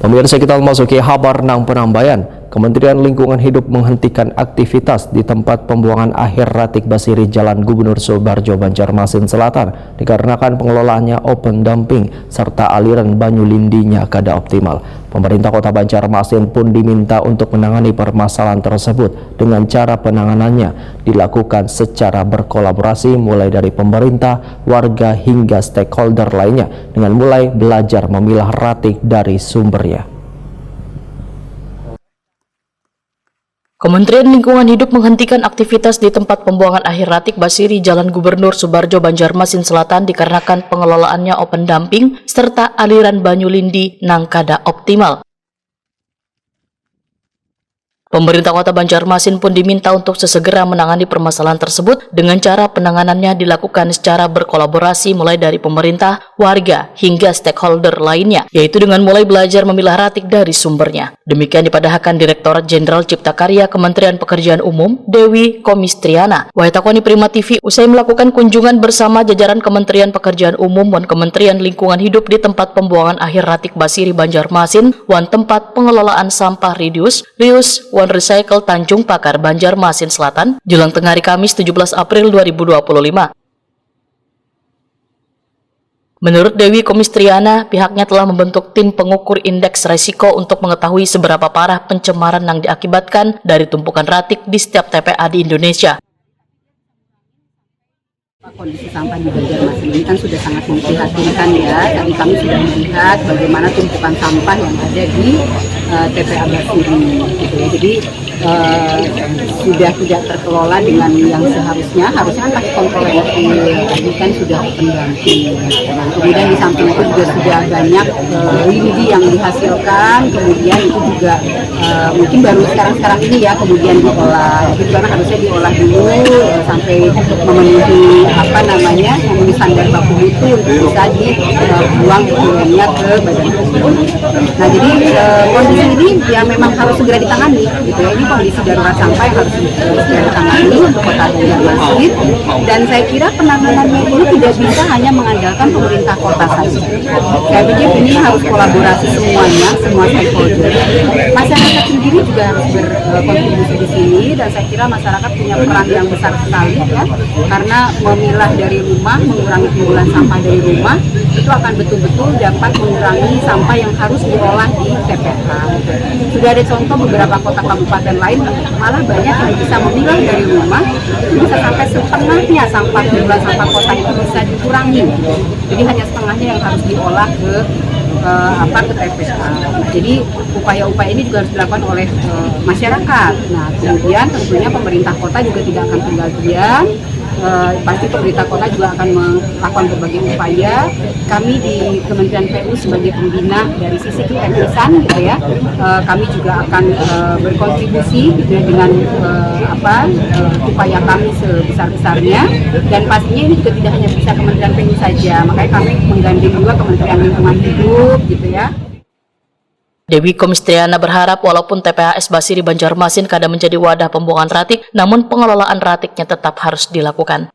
Pemirsa, kita memasuki kabar nang penambayan. Kementerian Lingkungan Hidup menghentikan aktivitas di tempat pembuangan akhir Ratik Basiri Jalan Gubernur Subarjo Banjarmasin Selatan dikarenakan pengelolaannya open dumping serta aliran banyu lindinya kada optimal. Pemerintah Kota Banjarmasin pun diminta untuk menangani permasalahan tersebut dengan cara penanganannya dilakukan secara berkolaborasi mulai dari pemerintah, warga hingga stakeholder lainnya dengan mulai belajar memilah ratik dari sumbernya. Kementerian Lingkungan Hidup menghentikan aktivitas di tempat pembuangan akhir Ratik Basiri Jalan Gubernur Subarjo Banjarmasin Selatan dikarenakan pengelolaannya open dumping serta aliran banyu lindi nang kada optimal. Pemerintah Kota Banjarmasin pun diminta untuk sesegera menangani permasalahan tersebut dengan cara penanganannya dilakukan secara berkolaborasi mulai dari pemerintah, warga, hingga stakeholder lainnya, yaitu dengan mulai belajar memilah ratik dari sumbernya. Demikian dipadahkan Direktorat Jenderal Cipta Karya Kementerian Pekerjaan Umum, Dewi Komistriana, Waitakoni Prima TV, usai melakukan kunjungan bersama jajaran Kementerian Pekerjaan Umum dan Kementerian Lingkungan Hidup di tempat pembuangan akhir Ratik Basiri Banjarmasin, wan tempat pengelolaan sampah Reduce, One Recycle Tanjung Pakar Banjarmasin Selatan, jelang tengah hari Kamis 17 April 2025. Menurut Dewi Komistriana, pihaknya telah membentuk tim pengukur indeks resiko untuk mengetahui seberapa parah pencemaran yang diakibatkan dari tumpukan ratik di setiap TPA di Indonesia. Kondisi sampah di Banjarmasin ini kan sudah sangat memprihatinkan ya. Tadi kami sudah melihat bagaimana tumpukan sampah yang ada di TPA Basiri gitu ya. Jadi sudah tidak terkelola dengan yang seharusnya. Harusnya kan pakai kontrol ini kan sudah open dumping. Kemudian di samping itu juga sudah banyak lindi yang dihasilkan. Kemudian itu juga mungkin baru sekarang ini ya kemudian diolah. Itu karena harusnya diolah dulu sampai memenuhi memenuhi standar baku mutu untuk bisa dibuang kemudiannya ke badan hukum. Nah jadi kondisi ini ya memang harus segera ditangani gitu ya. Ini kondisi darurat sampah yang harus segera ditangani untuk Kota Banjarmasin, dan saya kira penanganannya ini tidak bisa hanya mengandalkan pemerintah kota saja. Saya pikir ini harus kolaborasi semuanya, semua stakeholder. Masyarakat sendiri juga harus berkontribusi di sini, dan saya kira masyarakat punya peran yang besar sekali ya, karena memilah dari rumah, mengurangi timbulan sampah dari rumah, itu akan betul-betul dapat mengurangi sampah yang harus diolah di TPA. Sudah ada contoh beberapa kota kabupaten lain, malah banyak yang bisa memilah dari rumah, itu bisa sampai setengahnya timbulan sampah kota itu bisa dikurangi. Jadi hanya setengahnya yang harus diolah ke TPA. Jadi upaya-upaya ini juga harus dilakukan oleh masyarakat. Nah, kemudian tentunya pemerintah kota juga tidak akan tinggal diam. Pasti pemerintah kota juga akan melakukan berbagai upaya. Kami di Kementerian PU sebagai pembina dari sisi keteknisan gitu ya, kami juga akan berkontribusi gitu ya, dengan upaya kami sebesar-besarnya, dan pastinya ini juga tidak hanya bisa Kementerian PU saja, makanya kami menggandeng juga Kementerian Lingkungan Hidup gitu ya. Dewi Komistriana berharap walaupun TPHS Basiri Banjarmasin kadang menjadi wadah pembuangan ratik, namun pengelolaan ratiknya tetap harus dilakukan.